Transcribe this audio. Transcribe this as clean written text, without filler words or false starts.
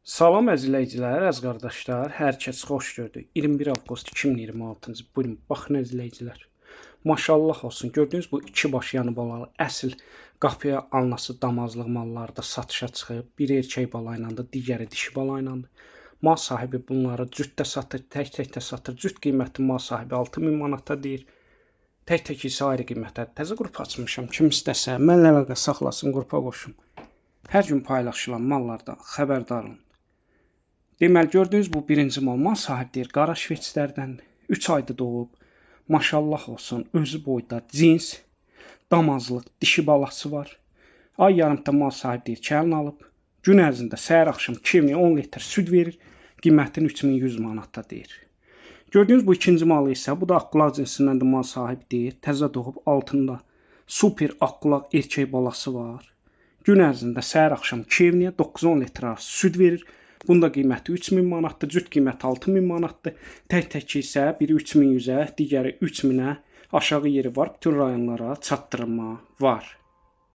Salam əzizləyicilər, əziz qardaşlar, hər kəs xoş gördük. 21 avqust 2026-cı bugün baxın əzizləyicilər. Maşallah olsun, gördüyünüz bu iki baş yanı balalı əsl qapıya alnası damazlıq mallarda satışa çıxıb. Biri erkək bala ilə, digəri dişi bala ilə. Mal sahibi bunları cütdə satır, tək-tək də satır. Cüt qiyməti mal sahibi 6000 manata deyir. Tək-tək isə ayrı qiymətə. Təzə qrup açmışam. Kim istəsə, mənlə əlaqə saxlasın, qrupa qoşum. Hər gün paylaşılan mallardan xəbərdar olun. Deməli, gördüyünüz bu birinci mal sahibi deyir, qara şveçlərdəndir. 3 ayda doğub, maşallah olsun, özü boyda, cins, damazlıq, dişi balası var. Ay yarımda mal sahibi deyir, kəlin alıb. Gün ərzində səhər axşam 2010 litr süd verir, qiymətini 3100 manatda deyir. Gördüyünüz bu ikinci malı isə, bu da aqulaq cinsindən mal sahibi deyir, təzə doğub altında super aqulaq erkək balası var. Gün ərzində səhər axşam 2-yə 9-10 litr arası süd verir. Bunda qiyməti 3000 manatdır, cüt qiyməti 6000 manatdır. Tək-tək isə biri 3100-ə, digəri 3000-ə aşağı yeri var. Bütün rayonlara çatdırma var.